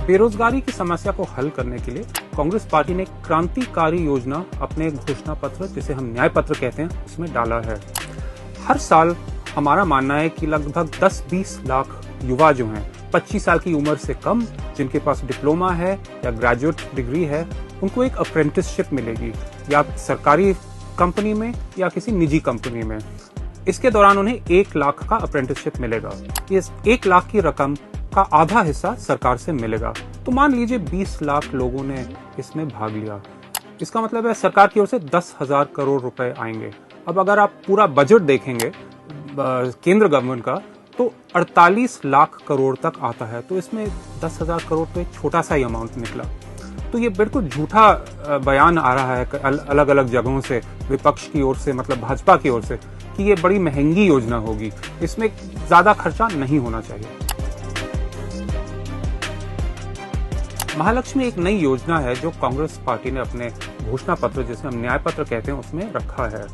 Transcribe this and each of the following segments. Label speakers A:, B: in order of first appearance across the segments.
A: बेरोजगारी की समस्या को हल करने के लिए कांग्रेस पार्टी ने क्रांतिकारी योजना अपने घोषणा पत्र, जिसे हम न्याय पत्र कहते हैं, उसमें डाला है। हर साल हमारा मानना है कि लगभग 10-20 लाख युवा जो हैं 25 साल की उम्र से कम, जिनके पास डिप्लोमा है या ग्रेजुएट डिग्री है, उनको एक अप्रेंटिसशिप मिलेगी, या सरकारी कंपनी में या किसी निजी कंपनी में। इसके दौरान उन्हें 1 लाख का अप्रेंटिसशिप मिलेगा। इस 1 लाख की रकम का आधा हिस्सा सरकार से मिलेगा। तो मान लीजिए 20 लाख लोगों ने इसमें भाग लिया। इसका मतलब है सरकार की ओर से 10,000 करोड़ रुपए आएंगे। अब अगर आप पूरा बजट देखेंगे केंद्र गवर्नमेंट का, तो 48 लाख करोड़ तक आता है। तो इसमें 10,000 करोड़ तो एक छोटा सा ही अमाउंट निकला। तो ये बिल्कुल झूठा बयान आ रहा है अलग अलग जगहों से, विपक्ष की ओर से, मतलब भाजपा की ओर से, कि ये बड़ी महंगी योजना होगी, इसमें ज्यादा खर्चा नहीं होना चाहिए। महालक्ष्मी एक नई योजना है जो कांग्रेस पार्टी ने अपने घोषणा पत्र, जिसे हम न्याय पत्र कहते हैं, उसमें रखा है।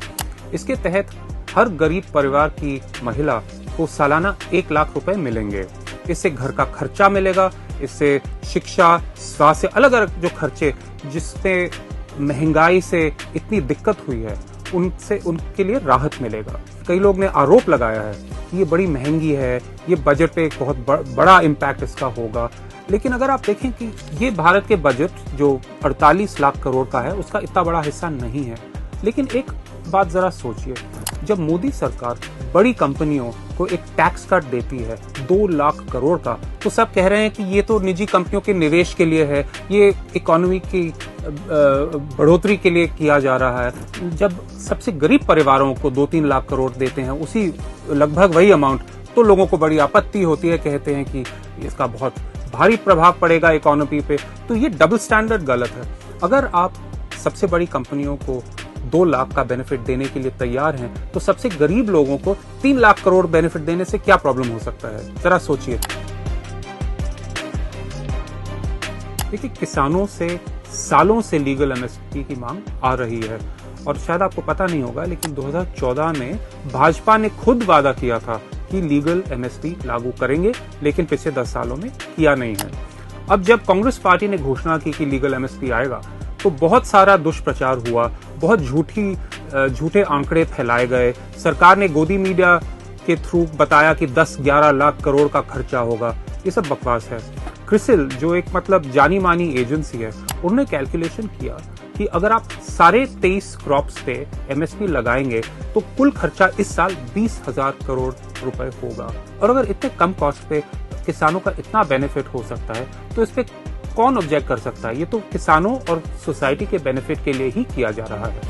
A: इसके तहत हर गरीब परिवार की महिला को सालाना 1 लाख रुपए मिलेंगे। इससे घर का खर्चा मिलेगा, इससे शिक्षा, स्वास्थ्य, अलग अलग जो खर्चे जिससे महंगाई से इतनी दिक्कत हुई है, उनसे उनके लिए राहत मिलेगा। कई लोग ने आरोप लगाया है कि ये बड़ी महंगी है, ये बजट पे एक बहुत बड़ा इम्पैक्ट इसका होगा। लेकिन अगर आप देखें कि ये भारत के बजट जो 48 लाख करोड़ का है, उसका इतना बड़ा हिस्सा नहीं है। लेकिन एक बात जरा सोचिए, जब मोदी सरकार बड़ी कंपनियों को एक टैक्स कट देती है 2 लाख करोड़ का, तो सब कह रहे हैं कि ये तो निजी कंपनियों के निवेश के लिए है, ये इकोनॉमी की बढ़ोतरी के लिए किया जा रहा है। जब सबसे गरीब परिवारों को 2-3 लाख करोड़ देते हैं, उसी लगभग वही अमाउंट, तो लोगों को बड़ी आपत्ति होती है, कहते हैं कि इसका बहुत भारी प्रभाव पड़ेगा इकोनॉमी पे। तो ये डबल स्टैंडर्ड गलत है। अगर आप सबसे बड़ी कंपनियों को 2 लाख का बेनिफिट देने के लिए तैयार हैं, तो सबसे गरीब लोगों को 3 लाख करोड़ बेनिफिट देने से क्या प्रॉब्लम हो सकता है, जरा सोचिए। देखिए, किसानों से सालों से लीगल एमएसपी की मांग आ रही है, और शायद आपको पता नहीं होगा, लेकिन 2014 में भाजपा ने खुद वादा किया था कि लीगल एमएसपी लागू करेंगे, लेकिन पिछले 10 सालों में किया नहीं है। अब जब कांग्रेस पार्टी ने घोषणा की कि लीगल एमएसपी आएगा, तो बहुत सारा दुष्प्रचार हुआ, बहुत झूठे आंकड़े फैलाए गए। सरकार ने गोदी मीडिया के थ्रू बताया कि 10-11 लाख करोड़ का खर्चा होगा। ये सब बकवास है। क्रिसिल, जो एक मतलब जानी मानी एजेंसी है, उन्होंने कैलकुलेशन किया कि अगर आप सारे 23 क्रॉप्स पे एमएसपी लगाएंगे तो कुल खर्चा इस साल 20,000 करोड़ रुपए होगा। और अगर इतने कम कॉस्ट पे किसानों का इतना बेनिफिट हो सकता है, तो इस पे कौन ऑब्जेक्ट कर सकता है? ये तो किसानों और सोसाइटी के बेनिफिट के लिए ही किया जा रहा है।